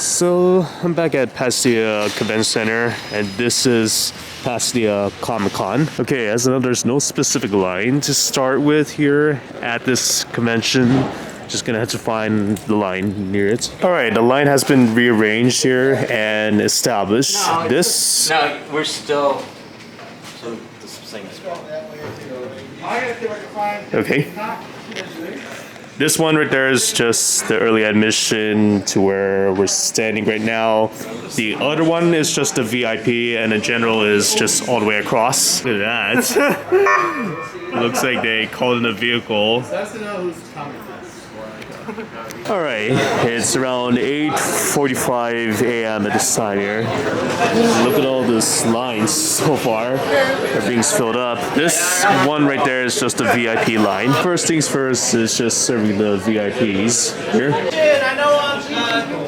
So I'm back at Pasadena Convention Center, and this is Pasadena Comic Con. Okay, as I know, there's no specific line to start with here at this convention. Just gonna have to find the line near it. All right, the line has been rearranged here and established. No, we're still. So this thing is. Okay. This one right there is just the early admission to where we're standing right now. The other one is just the VIP, and the general is just all the way across. Look at that. Looks like they called in a vehicle. All right, it's around 8:45 a.m. at this time here. Look at all these lines so far. Everything's filled up. This one right there is just a VIP line. First things first is just serving the VIPs here. I know on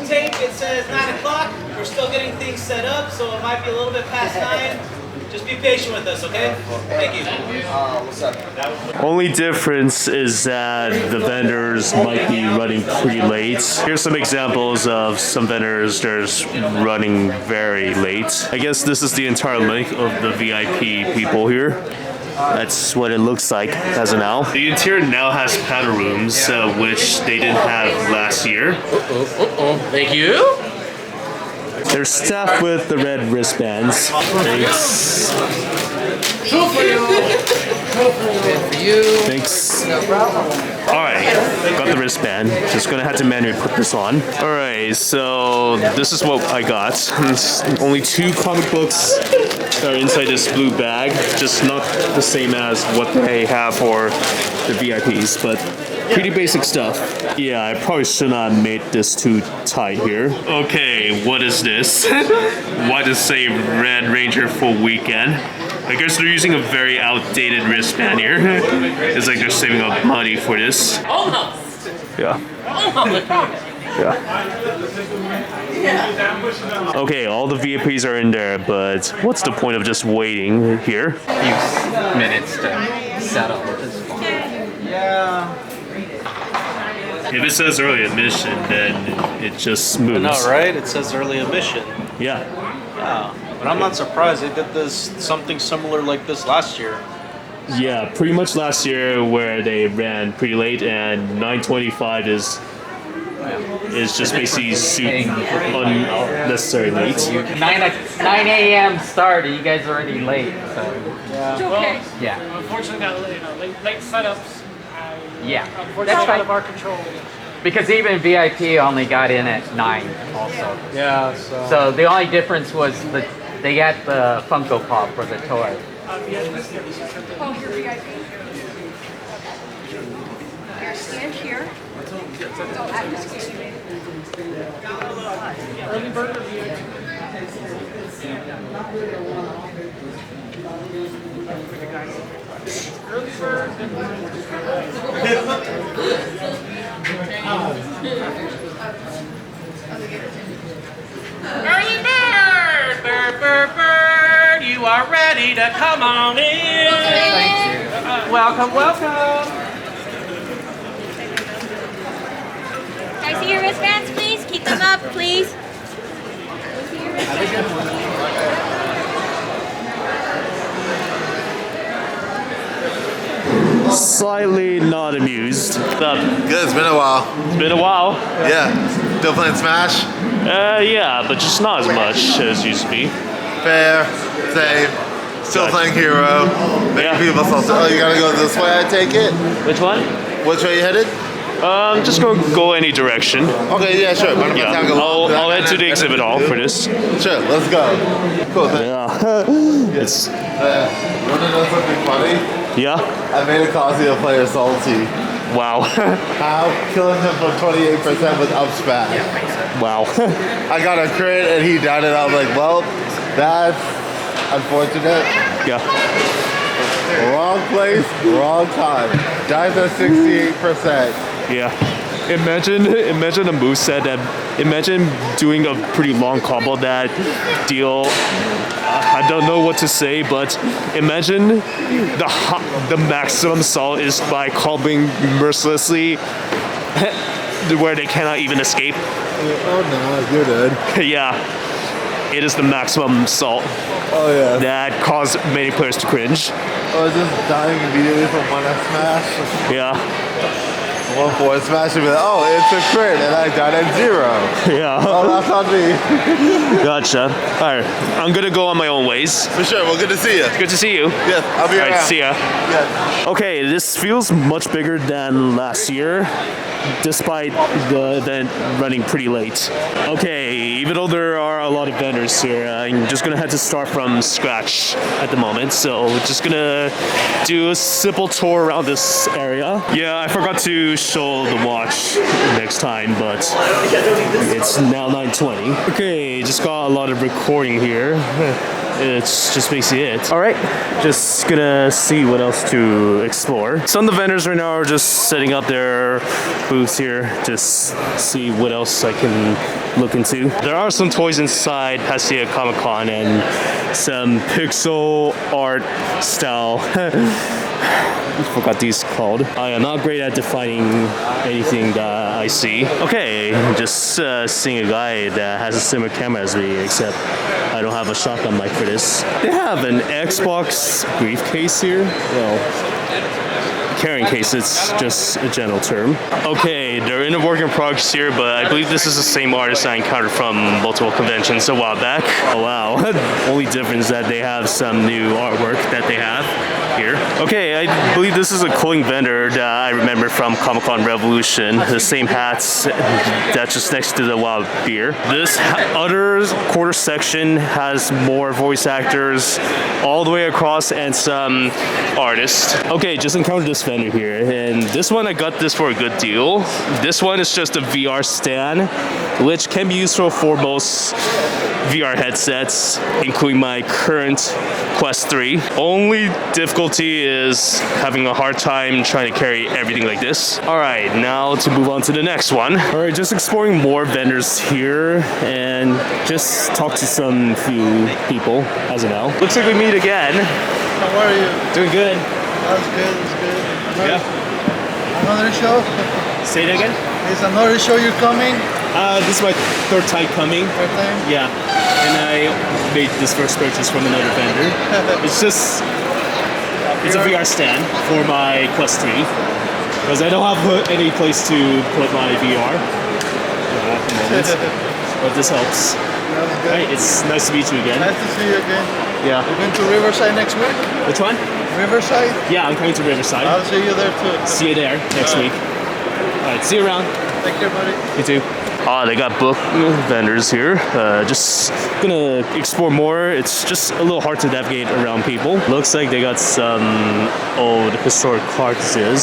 tape it says 9 o'clock. We're still getting things set up, so it might be a little bit past 9. Just be patient with us, okay? Thank you. What's up? Only difference is that the vendors might be running pretty late. Here's some examples of some vendors that's running very late. I guess this is the entire length of the VIP people here. That's what it looks like as of now. The interior now has paddle rooms, which they didn't have last year. Thank you. They're staffed with the red wristbands. Thanks. Thanks. Alright, got the wristband. Just gonna have to manually put this on. Alright, so this is what I got. It's only 2 comic books that are inside this blue bag. Just not the same as what they have for the VIPs, but pretty basic stuff. Yeah, I probably should not have made this too tight here. Okay, what is this? Why does it say Red Ranger Full Weekend? I guess they're using a very outdated wristband here. It's like they're saving up money for this. Almost. Yeah. Yeah. Okay, all the VIPs are in there, but what's the point of just waiting here? A few minutes to settle is fine. Yeah. If it says early admission, then it just moves. I know, right? It says early admission. Yeah. Yeah. But I'm not surprised. They did this something similar like this last year. Yeah, pretty much last year where they ran pretty late, and 9:25 is just basically unnecessary late. 9 a.m. start. You guys are already late. So. It's okay. Yeah. Unfortunately, got late setups. Yeah. Unfortunately, That's out of our control. Because even VIP only got in at 9 also. Yeah. So the only difference was that they got the Funko Pop for the toy. Oh, you're VIP. Here, stand here. Oh, I'm just kidding. Early bird or VIP? Early bird. Early bird, bird, bird, bird, you are ready to come on in. Thank you. Welcome, welcome. Can I see your wristbands, please? Keep them up, please. Slightly not amused. What's up? Good, it's been a while. It's been a while. Yeah. Still playing Smash? Yeah, but just not as much as used to be. Fair, same. Still playing Hero. Many people still say, oh, you gotta go this way, I take it? Which one? Which way you headed? Just go any direction. Okay, yeah, sure. Yeah, I'll head to the exhibit hall for this. Sure, let's go. Cool. Yeah. It's Want to know something funny? yeah. I made a Kazuya player salty. Wow. How? Killing him for 28% with up smash. Wow. I got a crit and he died and I was like, well, that's unfortunate. Yeah. Wrong place, wrong time. Dies at 68%. Yeah. Imagine a moveset that. Imagine doing a pretty long combo that deal. I don't know what to say, but imagine the maximum salt is by comboing mercilessly where they cannot even escape. Oh no, you're dead. Yeah, it is the maximum salt Oh yeah. that caused many players to cringe. Oh, just dying immediately from one smash. Yeah, One forward smash and be like, oh, it's a crit, and I died at 0. yeah. Oh, that's on me. Gotcha. All right, I'm gonna go on my own ways. For sure. Well, good to see you. Good to see you. Yes, I'll be All right, around. see ya. Yes. Okay, this feels much bigger than last year, despite the event running pretty late. Okay, even though there are a lot of vendors here, I'm just gonna have to start from scratch at the moment. So just gonna do a simple tour around this area. Yeah, I forgot to show the watch next time, but it's now 9:20. Okay, just got a lot of recording here. It's just basically it. All right, just gonna see what else to explore. Some of the vendors right now are just setting up their booths here, just see what else I can look into. There are some toys inside Pasadena Comic Con and some pixel art style. I forgot these called. I am not great at defining anything that I see. Okay, just seeing a guy that has a similar camera as me, except I don't have a shotgun mic for this. They have an Xbox briefcase here. Well, carrying case, it's just a general term. Okay, they're in a work in progress here, but I believe this is the same artist I encountered from multiple conventions a while back. Oh wow, only difference is that they have some new artwork that they have here. Okay, I believe this is a clothing vendor that I remember from Comic Con Revolution. The same hats that's just next to the wild beer. This other quarter section has more voice actors all the way across and some artists. Okay, just encountered this vendor here, and this one I got this for a good deal. This one is just a VR stand, which can be useful for most VR headsets, including my current Quest 3. Only difficulty is having a hard time trying to carry everything like this. All right, now to move on to the next one. All right, just exploring more vendors here and just talk to some few people as of now. Looks like we meet again. How are you? Doing good. That's good, that's good. Yeah. Another show? Say it again. Is another show you're coming? This is my third time coming. Third time? Yeah, and I made this first purchase from another vendor. It's a VR stand for my Quest 3 because I don't have any place to put my VR at the moment. But this helps. That's good. Right, it's nice to meet you again. Nice to see you again. Yeah. You're going to Riverside next week? Which one? Riverside? Yeah, I'm coming to Riverside. I'll see you there too. See you there next week. All right, see you around. Take care, buddy. You too. They got book vendors here. Just gonna explore more. It's just a little hard to navigate around people. Looks like they got some old historic cartridges.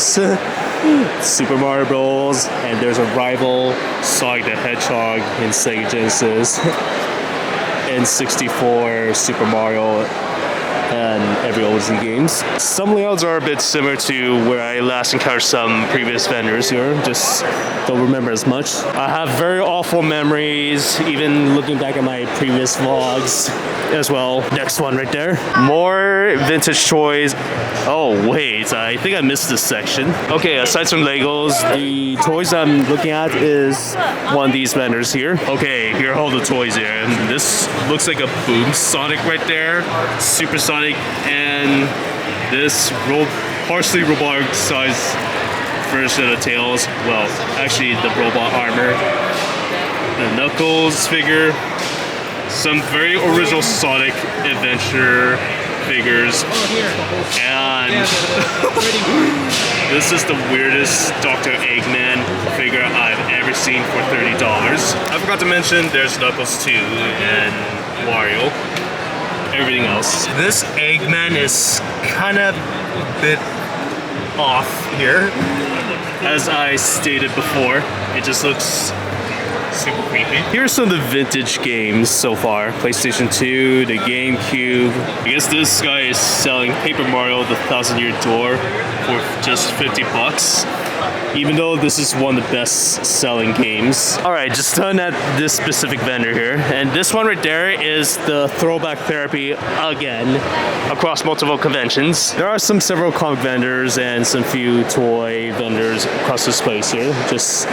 Super Mario Bros. And there's a rival Sonic the Hedgehog in Sega Genesis. N64, Super Mario, and every Odyssey games. Some layouts are a bit similar to where I last encountered some previous vendors here, just don't remember as much. I have very awful memories, even looking back at my previous vlogs as well. Next one right there. More vintage toys. Oh wait, I think I missed this section. Okay, aside from Legos, the toys I'm looking at is one of these vendors here. Okay, here are all the toys here, and this looks like a Boom Sonic right there. Super Sonic, and this partially robotic size version of Tails. Well, actually the robot armor. The Knuckles figure. Some very original Sonic Adventure figures. And this is the weirdest Dr. Eggman figure I've ever seen for $30. I forgot to mention there's Knuckles too, and Wario. Everything else. This Eggman is kind of a bit off here. As I stated before, it just looks super creepy. Here's some of the vintage games so far. PlayStation 2, the GameCube. I guess this guy is selling Paper Mario: The 1000-Year Door for just $50. even though this is one of the best selling games. All right, just done at this specific vendor here. And this one right there is the Throwback Therapy again, across multiple conventions. There are several comic vendors and some few toy vendors across this place here. Just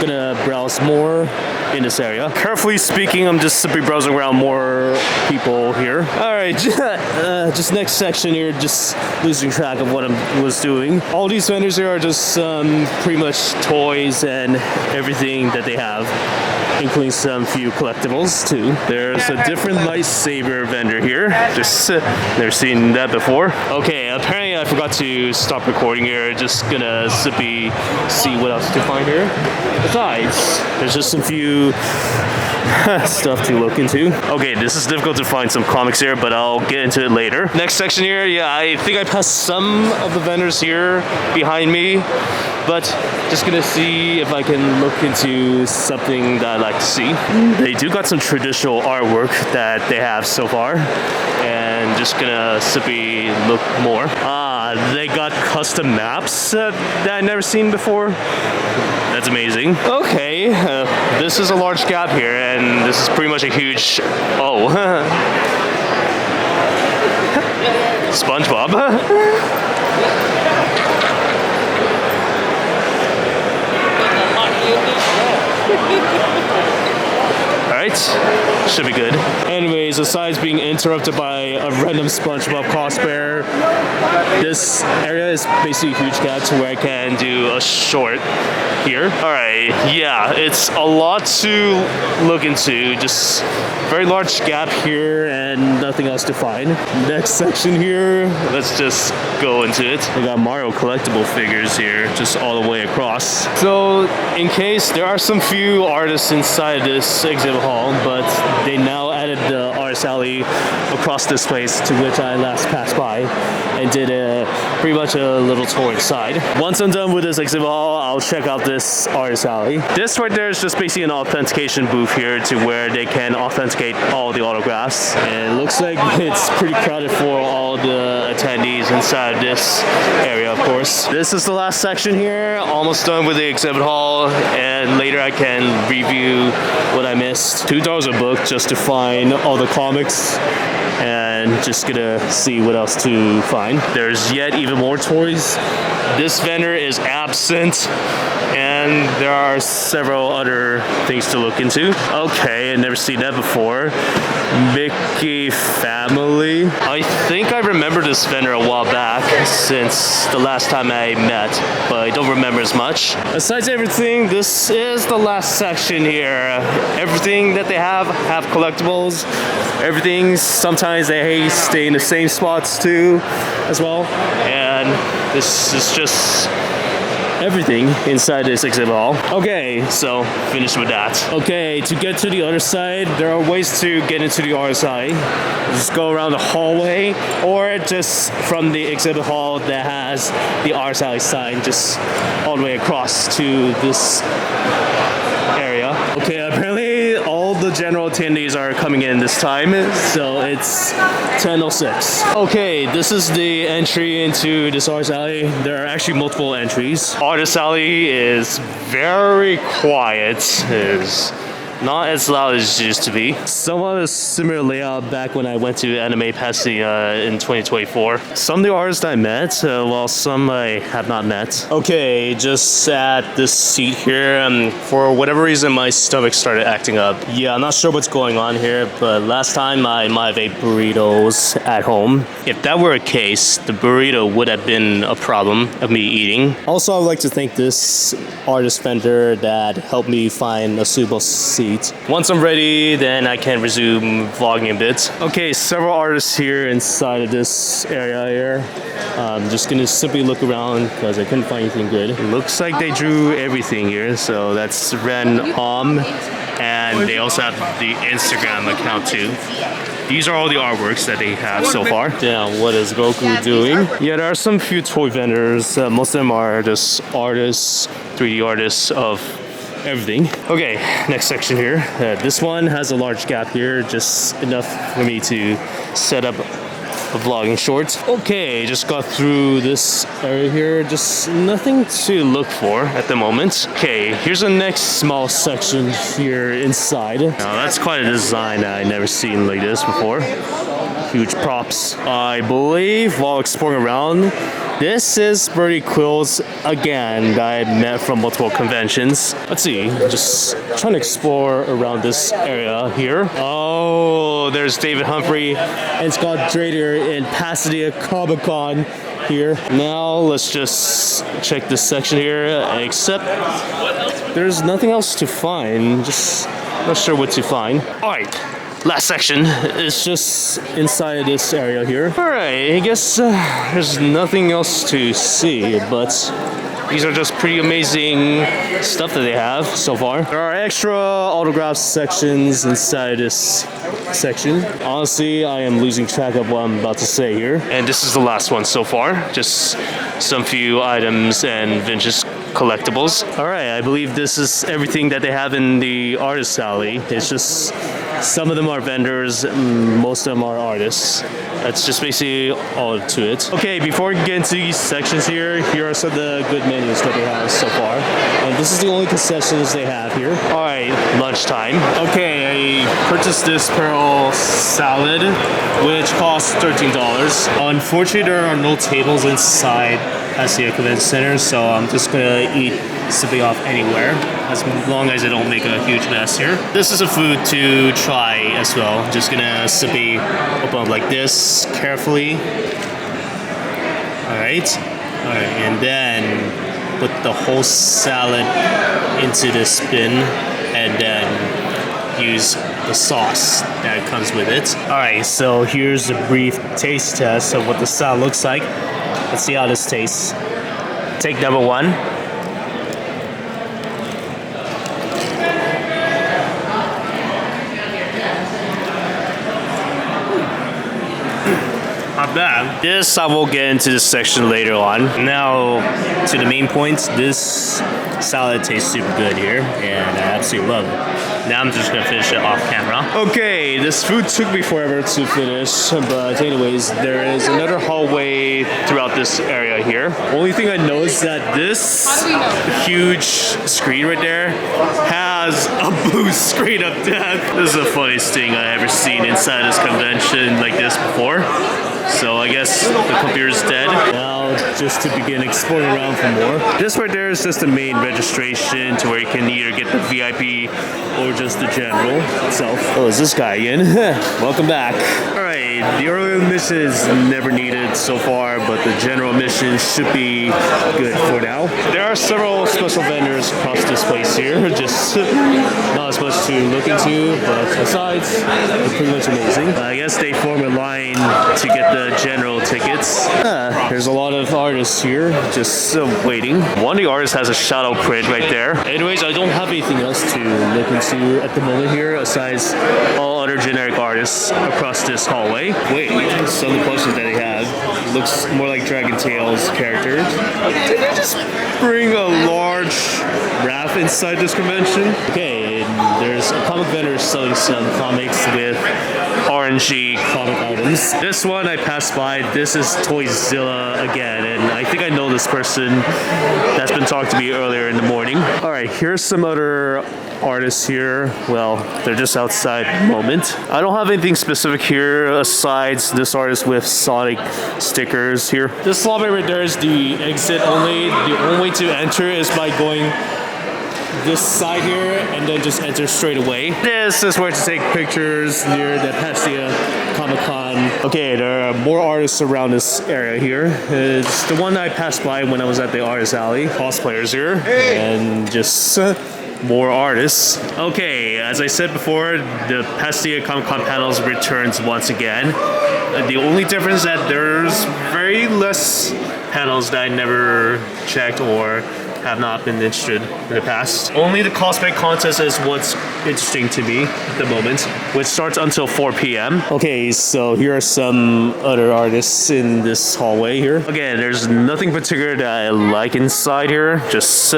gonna browse more in this area. Carefully speaking, I'm just simply browsing around more people here. All right, just next section here, just losing track of what I was doing. All these vendors here are just pretty much toys and everything that they have, including some few collectibles too. There's a different lightsaber vendor here. Just never seen that before. Okay, apparently I forgot to stop recording here. Just gonna simply see what else to find here. Besides, there's just some few stuff to look into. Okay, this is difficult to find some comics here, but I'll get into it later. Next section here, yeah, I think I passed some of the vendors here behind me, but just gonna see if I can look into something that I'd like to see. They do got some traditional artwork that they have so far, and just gonna simply look more. They got custom maps that I've never seen before. That's amazing. Okay, this is a large gap here, and this is pretty much a huge... Oh. SpongeBob. Alright, should be good. Anyways, besides being interrupted by a random SpongeBob cosplayer, this area is basically a huge gap to where I can do a short here. Alright, yeah, it's a lot to look into. Just very large gap here and nothing else to find. Next section here, let's just go into it. We got Mario collectible figures here, just all the way across. So, in case, there are some few artists inside this exhibit hall, but they now added the artist alley across this place, to which I last passed by and did pretty much a little tour inside. Once I'm done with this exhibit hall, I'll check out this artist alley. This right there is just basically an authentication booth here to where they can authenticate all the autographs. And it looks like it's pretty crowded for all the attendees inside this area, of course. This is the last section here, almost done with the exhibit hall, and later I can review what I missed. $2 a book just to find all the comics, and just gonna see what else to find. There's yet even more toys. This vendor is absent, and there are several other things to look into. Okay, I've never seen that before. Mickey Family. I think I remember this vendor a while back since the last time I met, but I don't remember as much. Besides everything, this is the last section here. Everything that they have collectibles. Everything, sometimes they stay in the same spots too, as well. And this is just everything inside this exhibit hall. Okay, so finished with that. Okay, to get to the other side, there are ways to get into the other side. Just go around the hallway, or just from the exhibit hall that has the artist alley sign, just all the way across to this area. Okay, apparently all the general attendees are coming in this time, so it's 10:06. Okay, this is the entry into this artist alley. There are actually multiple entries. Artist alley is very quiet. It's not as loud as it used to be. Somewhat a similar layout back when I went to Anime Pasadena in 2024. Some of the artists I met, while some I have not met. Okay, just at this seat here, for whatever reason my stomach started acting up. Yeah, I'm not sure what's going on here, but last time I might have ate burritos at home. If that were a case, the burrito would have been a problem of me eating. Also, I would like to thank this artist vendor that helped me find a suitable seat. Once I'm ready, then I can resume vlogging a bit. Okay, several artists here inside of this area here. I'm just gonna simply look around because I couldn't find anything good. It looks like they drew everything here, so that's Ren and they also have the Instagram account too. These are all the artworks that they have so far. Now, what is Goku doing? Yeah, there are some few toy vendors. Most of them are just artists, 3D artists of everything. Okay, next section here. This one has a large gap here, just enough for me to set up vlogging short. Okay, just got through this area here. Just nothing to look for at the moment. Okay, here's the next small section here inside. Now that's quite a design I never seen like this before. Huge props. I believe while exploring around, this is Birdie Quills again that I met from multiple conventions. Let's see, just trying to explore around this area here. Oh, there's David Humphrey and Scott Drader in Pasadena Comic Con here. Now let's just check this section here, except there's nothing else to find. Just not sure what to find. All right. Last section is just inside this area here. Alright, I guess there's nothing else to see, but these are just pretty amazing stuff that they have so far. There are extra autograph sections inside this section. Honestly, I am losing track of what I'm about to say here. And this is the last one so far. Just some few items and vintage collectibles. Alright, I believe this is everything that they have in the artist alley. It's just some of them are vendors, most of them are artists. That's just basically all to it. Okay, before we get into these sections here are some of the good menus that they have so far. And this is the only concessions they have here. Alright, lunchtime. Okay, I purchased this pearl salad, which costs $13. Unfortunately, there are no tables inside Pasadena Convention Center, so I'm just gonna eat sipping off anywhere as long as I don't make a huge mess here. This is a food to try as well. Just gonna sippy open up like this carefully. Alright, and then put the whole salad into this bin and then use the sauce that comes with it. Alright, so here's a brief taste test of what the salad looks like. Let's see how this tastes. Take number one. Not bad. This I will get into this section later on. Now to the main points. This salad tastes super good here and I absolutely love it. Now I'm just gonna finish it off camera. Okay, this food took me forever to finish, but anyways, there is another hallway throughout this area here. Only thing I know is that this huge screen right there has a blue screen of death. This is the funniest thing I've ever seen inside this convention like this before. So I guess the computer's dead. Now just to begin exploring around for more. This right there is just the main registration to where you can either get the VIP or just the general itself. Oh, is this guy again? Welcome back. Alright, the early admission is never needed so far, but the general admission should be good for now. There are several special vendors across this place here. Just not as much to look into, but besides, it's pretty much amazing. I guess they form a line to get the general tickets. There's a lot of artists here just waiting. One of the artists has a shadow print right there. Anyways, I don't have anything else to look into at the moment here aside all other generic artists across this hallway. Wait, some of the posters that they have looks more like Dragon Tales characters. Did they just bring a large raft inside this convention? Okay, and there's a comic vendor selling some comics with orangey comic items. This one I passed by. This is Toyzilla again, and I think I know this person that's been talking to me earlier in the morning. Alright, here's some other artists here. Well, they're just outside at the moment. I don't have anything specific here aside this artist with Sonic stickers here. This lobby right there is the exit only. The only way to enter is by going this side here and then just enter straight away. This is where to take pictures near the Pasadena Comic Con. Okay, there are more artists around this area here. It's the one I passed by when I was at the artist alley. Cosplayers here and just more artists. Okay, as I said before, the Pasadena Comic Con panels returns once again. The only difference is that there's very less panels that I never checked or have not been interested in the past. Only the cosplay contest is what's interesting to me at the moment, which starts until 4 p.m. Okay, so here are some other artists in this hallway here. Again, there's nothing particular that I like inside here, just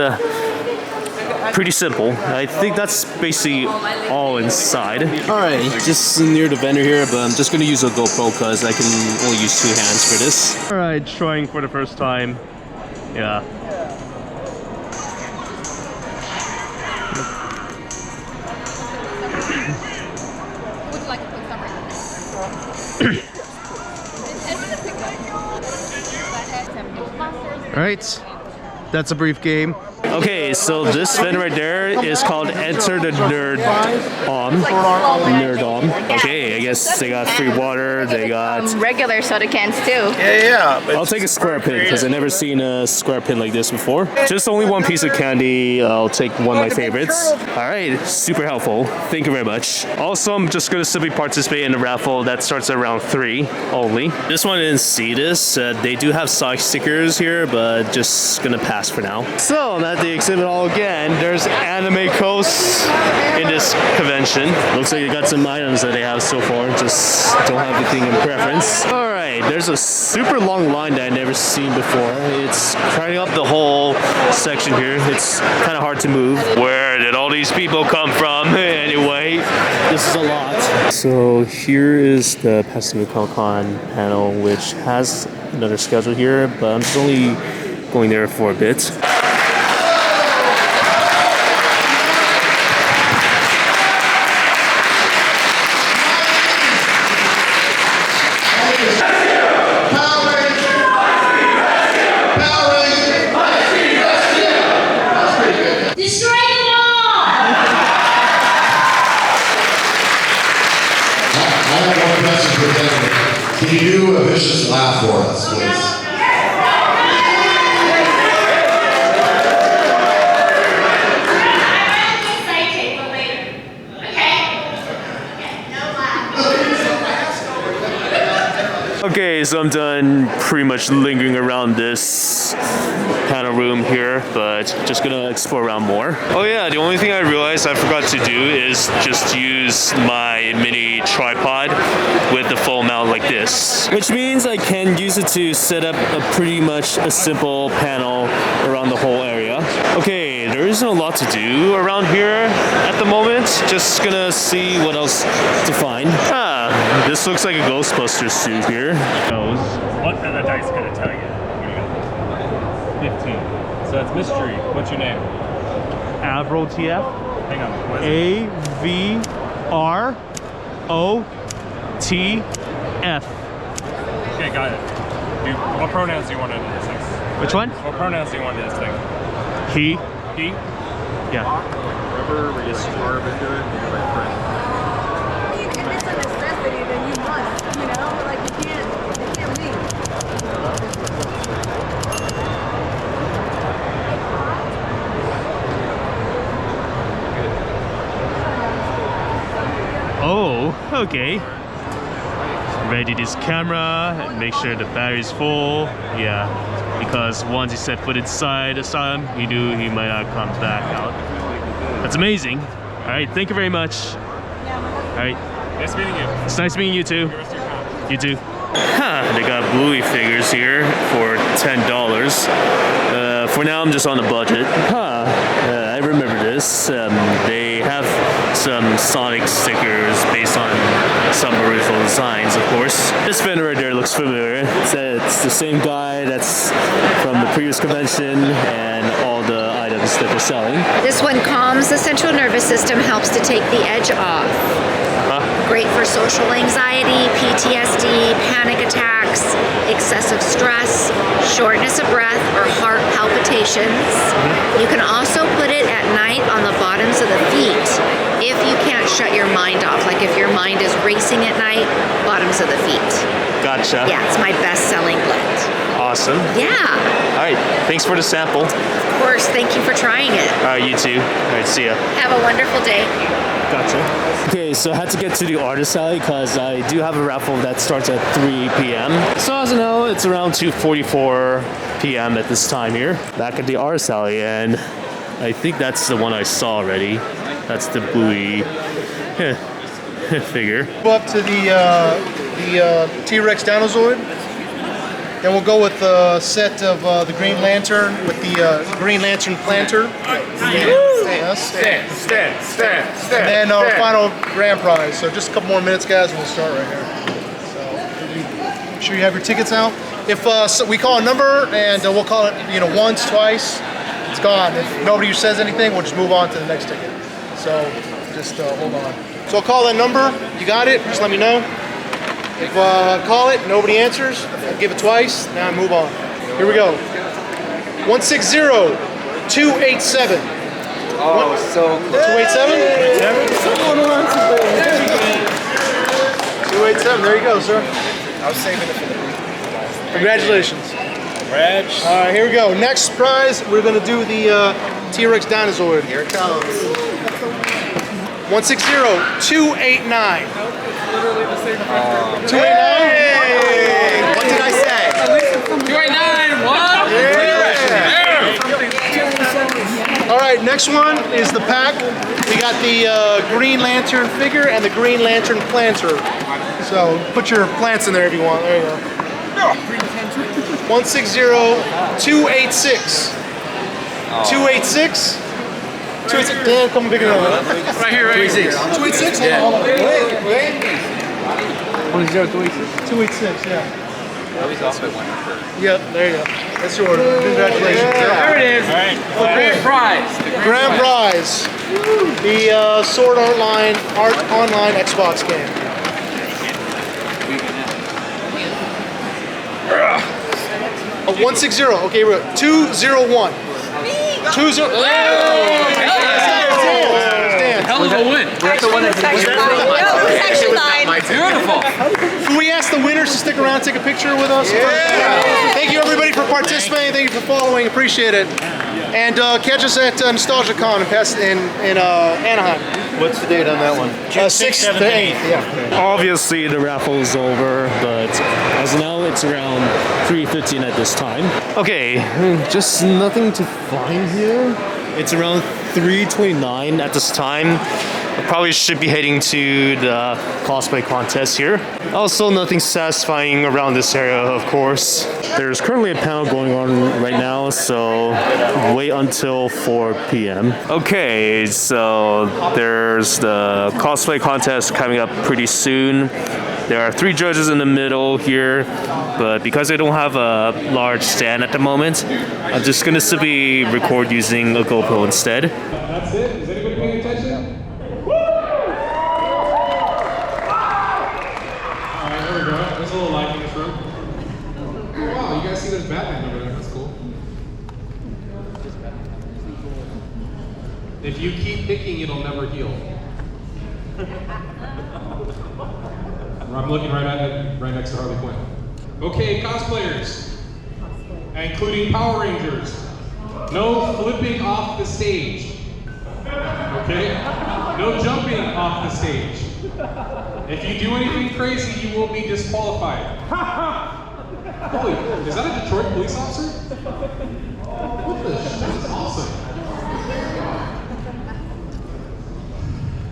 pretty simple. I think that's basically all inside. Alright, just near the vendor here, but I'm just gonna use a GoPro because I can only use 2 hands for this. Alright, trying for the first time. Yeah. Would you like to put some right Alright, that's a brief game. Okay, so this vendor right there is called Enter the Nerd-Om. Okay, I guess they got free water, they got... regular soda cans too. Yeah. I'll take a square pin because I've never seen a square pin like this before. Just only one piece of candy. I'll take one of my favorites. Alright, super helpful. Thank you very much. Also, I'm just going to simply participate in the raffle that starts at around 3 only. This one didn't see this. They do have Sonic stickers here, but just going to pass for now. So, I'm at the exhibit hall again. There's Anime Coast in this convention. Looks like they got some items that they have so far. Just don't have anything in preference. Alright, there's a super long line that I've never seen before. It's crowding up the whole section here. It's kind of hard to move. Where did all these people come from? Anyway, this is a lot. So here is the Pasadena Comic Con panel, which has another schedule here, but I'm just only going there for a bit. Can you do a vicious laugh for us, please? Okay, so I'm done pretty much lingering around this panel room here, but just gonna explore around more. Oh yeah, the only thing I realized I forgot to do is just use my mini tripod with the full mount like this. Which means I can use it to set up pretty much a simple panel around the whole area. Okay, there isn't a lot to do around here at the moment. Just gonna see what else to find. This looks like a Ghostbusters suit here. What are the dice gonna tell you? 15. So that's mystery. What's your name? AvroTF. Hang on. AVROTF. Okay, got it. What pronouns do you want in this thing? Which one? What pronouns do you want in this thing? He. He? Yeah. Remember, we just swerve into it and you're my friend. If it's a necessity, then you must, you know? Like, you can't leave. Oh, okay. Ready this camera and make sure the battery's full. Yeah, because once he set foot inside the sun, we knew he might not come back out. That's amazing. All right, thank you very much. All right. Nice meeting you. It's nice meeting you too. You too. They got Bluey figures here for $10. For now, I'm just on a budget. I remember this. They have some Sonic stickers based on some original designs, of course. This vendor right there looks familiar. It's the same guy that's from the previous convention and all the items that they're selling. This one calms the central nervous system, helps to take the edge off. Great for social anxiety, PTSD, panic attacks, excessive stress, shortness of breath, or heart palpitations. You can also put it at night on the bottoms of the feet if you can't shut your mind off. Like if your mind is racing at night, bottoms of the feet. Gotcha. Yeah, it's my best-selling blend. Awesome. Yeah. All right, thanks for the sample. Of course, thank you for trying it. All right, you too. All right, see ya. Have a wonderful day. Gotcha. Okay, so I had to get to the artist alley because I do have a raffle that starts at 3 p.m. So as you know, it's around 2:44 p.m. at this time here. Back at the artist alley, and I think that's the one I saw already. That's the Bluey figure. Go up to the T-Rex Dinosaur. Then we'll go with the set of the Green Lantern with the Green Lantern planter. Yeah. yes? Stand. And then our final grand prize. So just a couple more minutes, guys, and we'll start right here. So make sure you have your tickets out. If so we call a number and we'll call it, once, twice, it's gone. If nobody says anything, we'll just move on to the next ticket. So just hold on. So I'll call that number. You got it? Just let me know. If I call it, nobody answers, I'll give it twice. Now I move on. Here we go. 160-287. Oh, so close. 287? 287, there you go, sir. I was saving it for the Congratulations. Congrats. All right, here we go. Next prize, we're going to do the T-Rex Dinosaur. Here it comes. 160-289. Literally the same 289? Hey! What did I say? 289, what? All right, next one is the pack. We got the Green Lantern figure and the Green Lantern planter. So put your plants in there if you want. There you go. 160-286. 286? 286. Dan, come bigger than that. Right here, right here. 286? Yeah. Wait. 286, yeah. Oh, he's also at 100. Yep, there you go. That's yours. Congratulations. There it is. All right. Grand prize. Grand prize. The Sword Art Online Xbox game. 160. Okay, we're 201. 20. Hell of a win. Actually, it's actually mine. Beautiful. Can we ask the winners to stick around and take a picture with us? Yeah. Thank you everybody for participating. Thank you for following. Appreciate it. And catch us at NostalgiaCon in Anaheim. What's the date on that one? 6th to 8th. Yeah. Obviously, the raffle is over, but as now it's around 3:15 at this time. Okay, just nothing to find here. It's around 3:29 at this time. I probably should be heading to the cosplay contest here. Also, nothing satisfying around this area, of course. There's currently a panel going on right now, so wait until 4 p.m. Okay, so there's the cosplay contest coming up pretty soon. There are 3 judges in the middle here, but because I don't have a large stand at the moment, I'm just gonna simply record using a GoPro instead. That's it? Is anybody paying attention? Alright, there we go. There's a little light in this room. Oh, wow, you guys see there's Batman over there. That's cool. If you keep picking, it'll never heal. I'm looking right at it, right next to Harley Quinn. Okay, cosplayers, including Power Rangers, no flipping off the stage. Okay? No jumping off the stage. If you do anything crazy, you will be disqualified. Holy, is that a Detroit police officer? What the shit? That's awesome.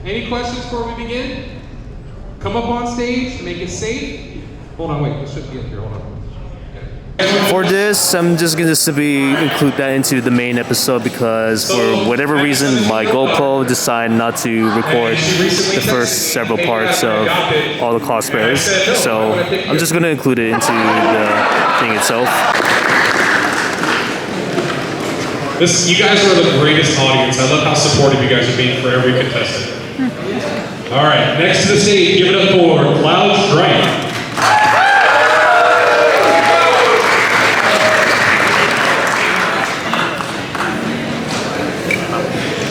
Any questions before we begin? Come up on stage, make it safe. Hold on, wait, this should be up here, hold on. For this, I'm just going to simply include that into the main episode because for whatever reason, my GoPro decided not to record the first several parts of all the cosplayers. So I'm just going to include it into the thing itself. You guys are the greatest audience. I love how supportive you guys are being for every contestant. All right, next to the stage, give it up for Cloud Strike.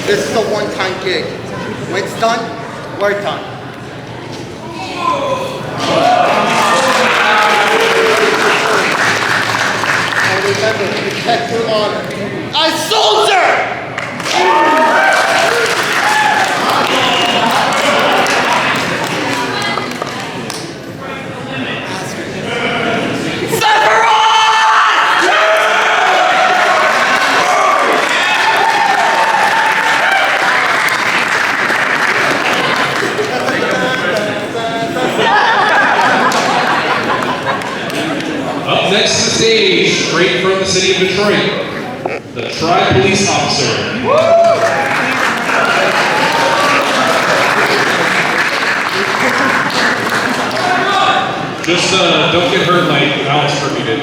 This is a one-time gig. When it's done, we're done. And remember, protect your honor. A soldier! Up next to the stage, straight from the city of Detroit, the Tri-Police Officer. Just don't get hurt like Alex Murphy did.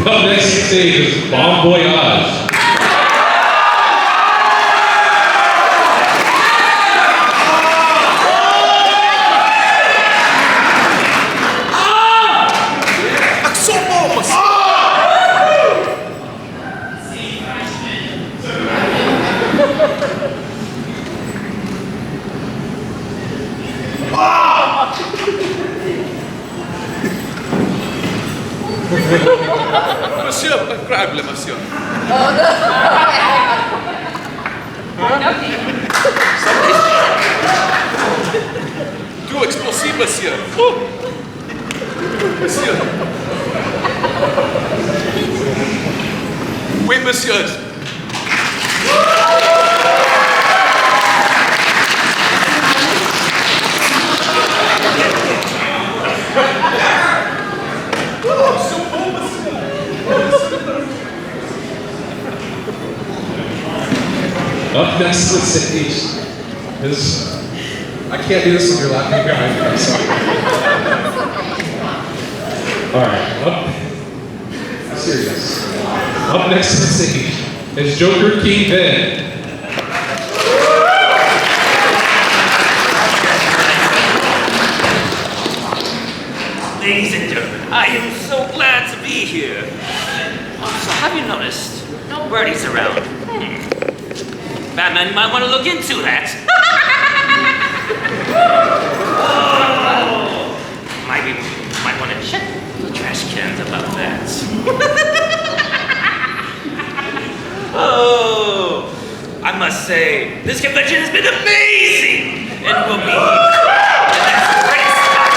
Up next stage is Bon Voyage. Monsieur, incroyable, monsieur. Too explosive, monsieur. Monsieur. Oui, monsieur. Up next to the stage is, I can't do this when you're laughing behind me, I'm sorry. Alright, up, serious. Up next to the stage is Joker King Ben. Ladies and gentlemen, I am so glad to be here. Also, have you noticed? No birdies around. Batman, you might want to look into that. Might want to check the trash cans about that. Oh, I must say, this convention has been amazing and will be the next greatest time.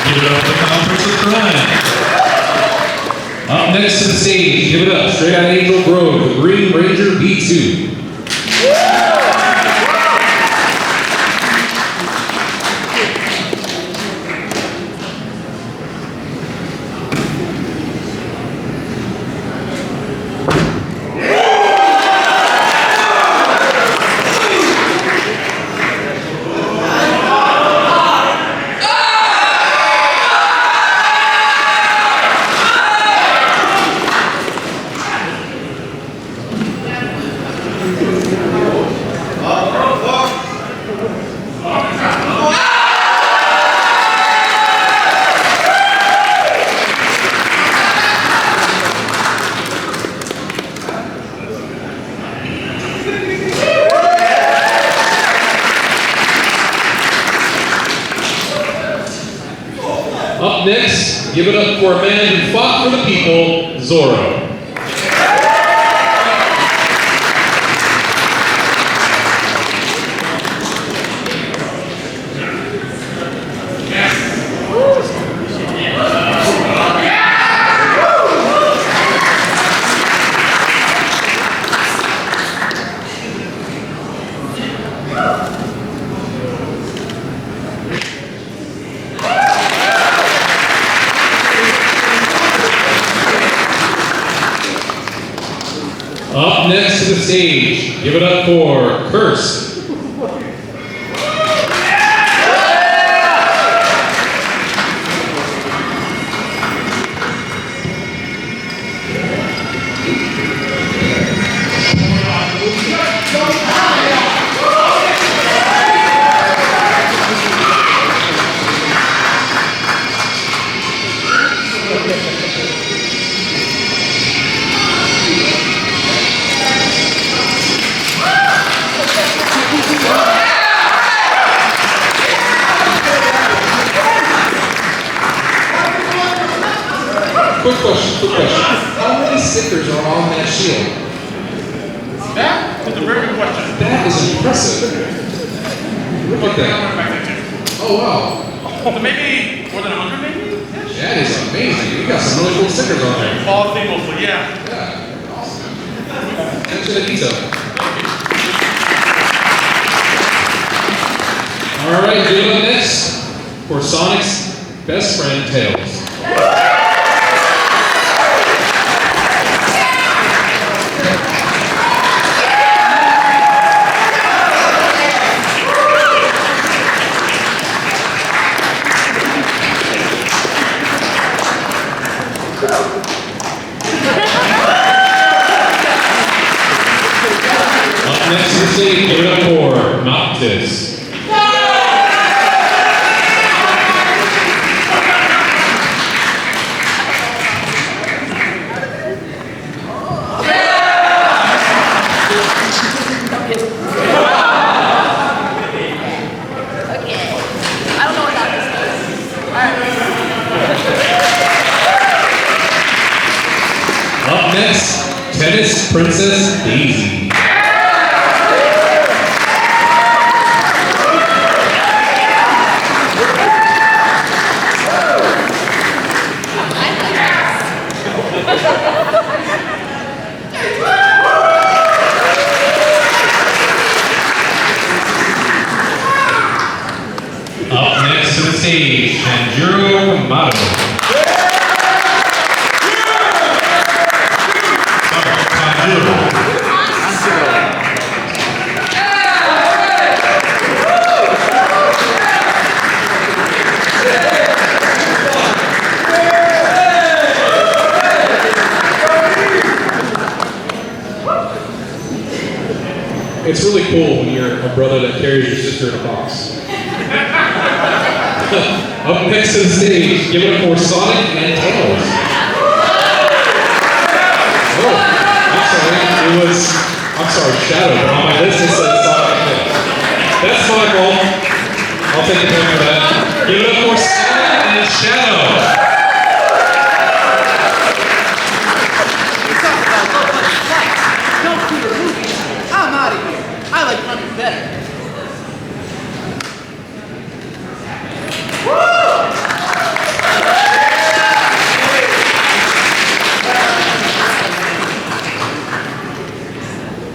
Give it up for the Conference of Crime. Up next to the stage, give it up, straight out of Angel Grove, the Green Ranger B2. Up next, give it up for a man who fought for the people, Zorro. Up next to the stage, give it up for Curse. Quick question. How many stickers are on that shield? That is a very good question. That is impressive. Look at that. Oh, wow. So maybe more than 100 maybe? That is amazing. You got some really cool stickers on there. All thing mostly, yeah. Yeah, awesome. Thanks for the detail. All right, doing up next for Sonic's best friend, Tails. Up next to the stage, give it up for Noctis. Up next, Tennis Princess Daisy. Up next to the stage, Tanjiro Mato. It's really cool when you're a brother that carries your sister in a box. Up next to the stage, give it up for Sonic and Tails. Oh, I'm sorry, Shadow, but on my list it says Sonic and Tails. That's my fault. I'll take the blame for that. Give it up for Sonic and Shadow. Don't do the movies. I'm out of here. I like hunting better.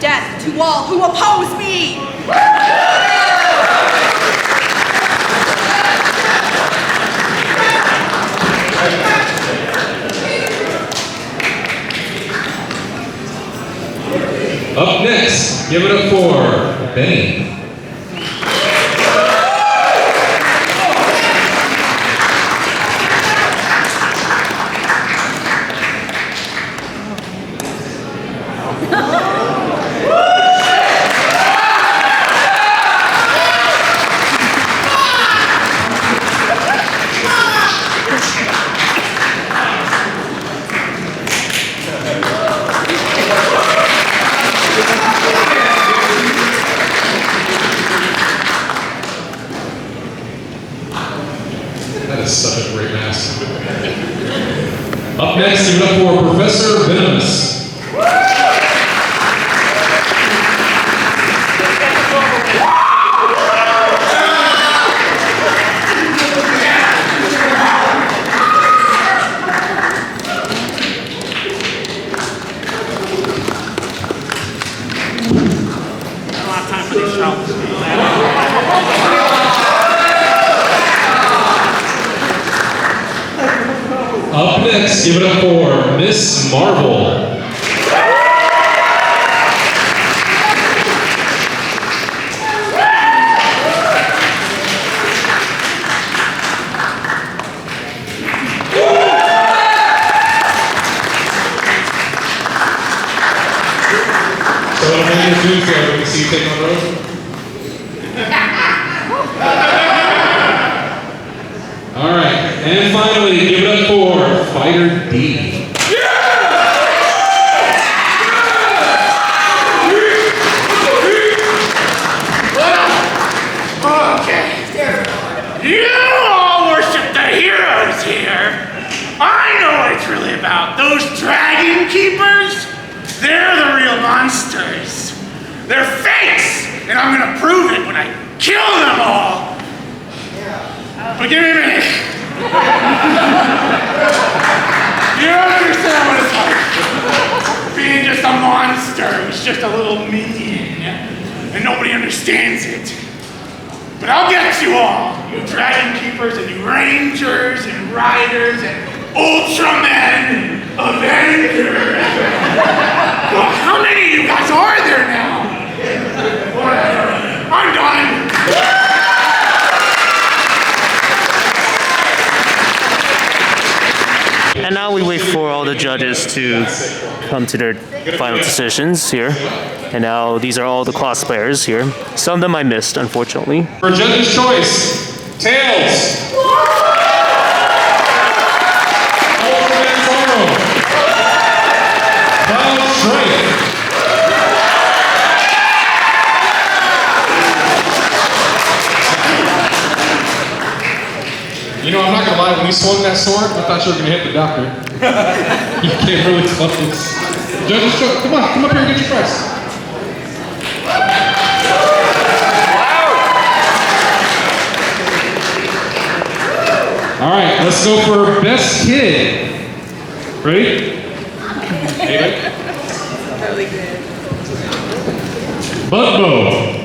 Death to all who oppose me! Up next, give it up for Benny. That is such a great mask. Up next, give it up for Professor Venomous. Up next, give it up for Miss Marvel. it'll bring you to Tuesday when we see you take on the road. All right, and finally, give it up for Fighter D. Okay. You all worship the heroes here. I know what it's really about. Those dragon keepers, they're the real monsters. They're fakes, and I'm gonna prove it when I kill them all. But give me a minute. You don't understand what it's like. Being just a monster who's just a little minion, and nobody understands it. But I'll get you all, you dragon keepers and you rangers and riders and Ultramen and Avengers. Well, how many of you guys are there now? Whatever. I'm done. And now we wait for all the judges to come to their final decisions here. And now these are all the cosplayers here. Some of them I missed, unfortunately. For judge's choice, Tails. Cloud Strike. You know, I'm not gonna lie, when you swung that sword, I thought you were gonna hit the doctor. You came really close. Judge's choice, come up here and get your prize. All right, let's go for best kid. Ready? David? Really good. Bugbo.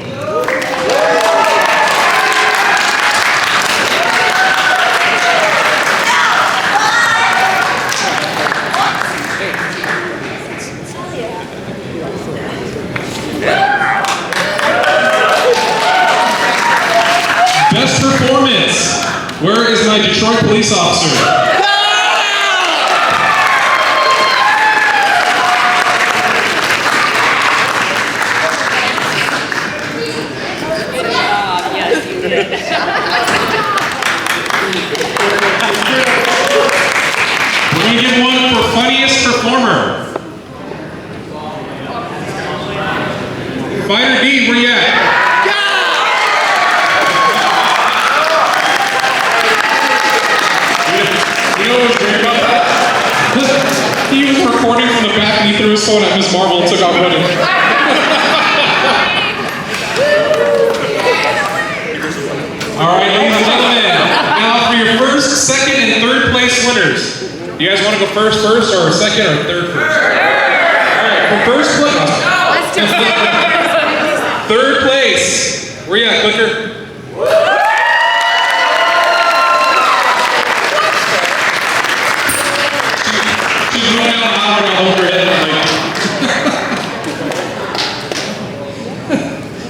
Best performance. Where is my Detroit police officer? Yes, you did. We're going to give one for funniest performer. Fighter D, where you at? You know what's weird about that? He was recording from the back and he threw his phone at Miss Marvel and took off running. Alright, ladies and gentlemen, now for your first, second, and third place winners. Do you guys want to go first or second or third first? Alright, for first place. Third place. Where you at, Clicker?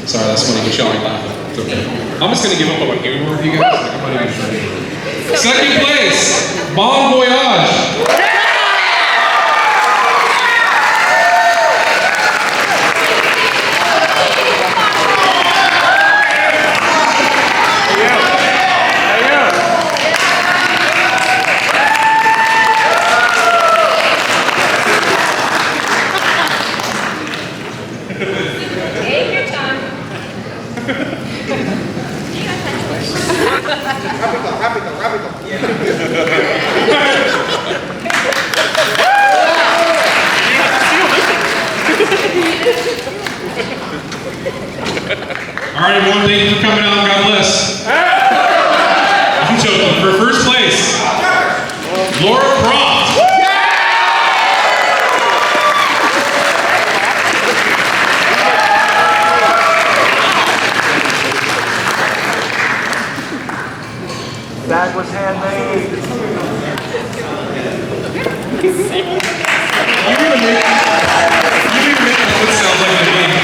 Sorry, that's funny, but y'all ain't laughing. It's okay. I'm just gonna give up on humor with you guys. Like, I'm not even trying. Second place, Bon Voyage. All right, everyone, thank you for coming out. God bless. I'm joking. For first place, Laura Croft. Bag was handmade. You need to make it sound like a game.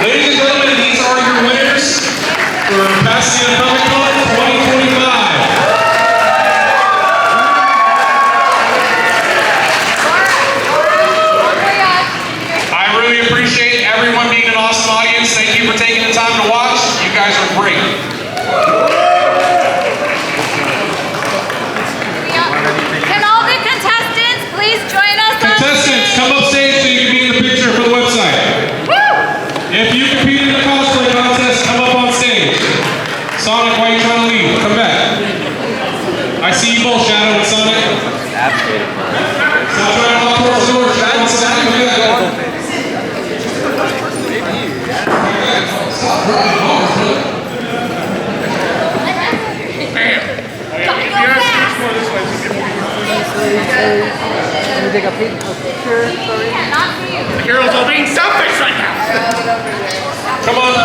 Ladies and gentlemen, these are your winners. Take a picture. The girls are being selfish right now. Come on.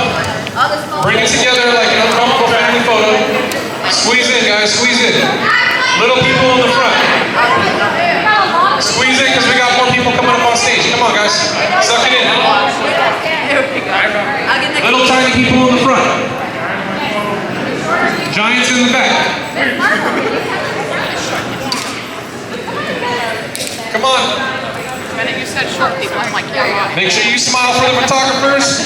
Bring it together like an uncomfortable family photo. Squeeze in, guys. Squeeze in. Little people in the front. Squeeze in because we got more people coming up on stage. Come on, guys. Suck it in. Little tiny people in the front. Giants in the back. Come on. You said short people. I'm like, yeah. Make sure you smile for the photographers.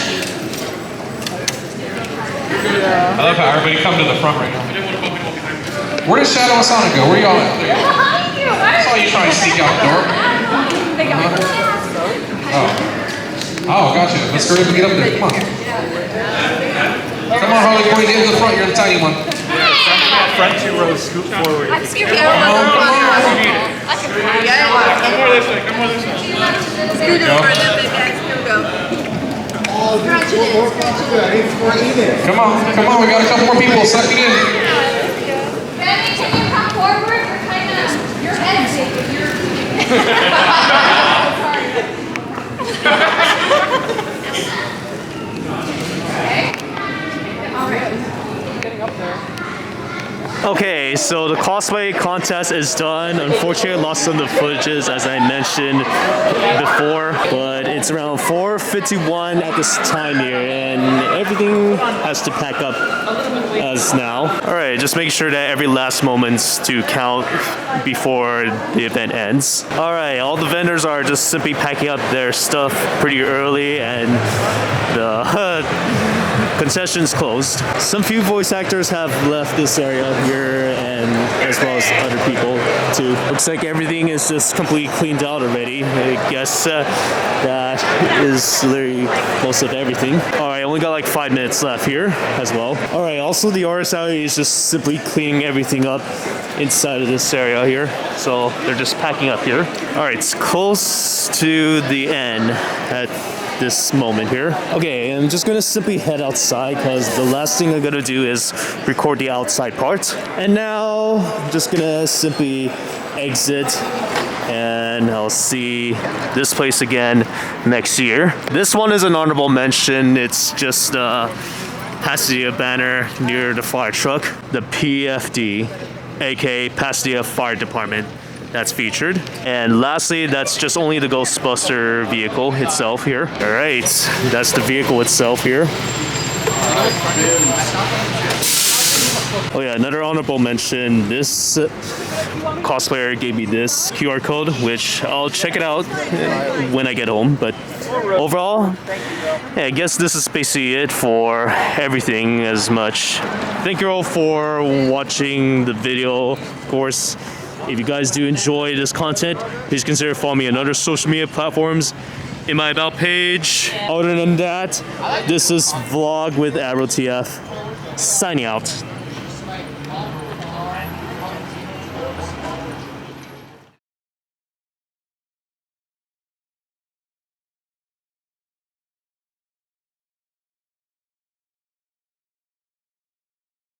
I love how everybody come to the front right now. Where did Shadow and Sonic go? Where y'all at? There you go. I saw you trying to sneak out the door. Oh, gotcha. Let's hurry up and get up there. Come on. Come on, Harley Quinn, get to the front. You're the tiny one. Front 2 rows, scoot forward. I'm scooping over. Come more this way. Come more this way. Scoot over a little bit, guys. Here we go. Come on, we got a couple more people. Suck it in. Benny, can you come forward? You're kind of, you're editing. Okay, so the cosplay contest is done. Unfortunately, I lost some of the footages as I mentioned before, but it's around 4:51 at this time here, and everything has to pack up as now. All right, just making sure that every last moment's to count before the event ends. All right, all the vendors are just simply packing up their stuff pretty early, and the concessions closed. Some few voice actors have left this area here, and as well as other people too. Looks like everything is just completely cleaned out already. I guess that is literally most of everything. All right, I only got like 5 minutes left here as well. All right, also the artist alley is just simply cleaning everything up inside of this area here. So they're just packing up here. All right, it's close to the end at this moment here. Okay, I'm just gonna simply head outside because the last thing I'm gonna do is record the outside part. And now I'm just gonna simply exit, and I'll see this place again next year. This one is an honorable mention. It's just Pasadena banner near the fire truck, the PFD, aka Pasadena Fire Department. That's featured. And lastly, that's just only the Ghostbuster vehicle itself here. All right, that's the vehicle itself here. Oh yeah, another honorable mention. This cosplayer gave me this QR code, which I'll check it out when I get home. But overall, yeah, I guess this is basically it for everything as much. Thank you all for watching the video. Of course, if you guys do enjoy this content, please consider following me on other social media platforms in my About page. Other than that, this is VlogWithAvroTF signing out.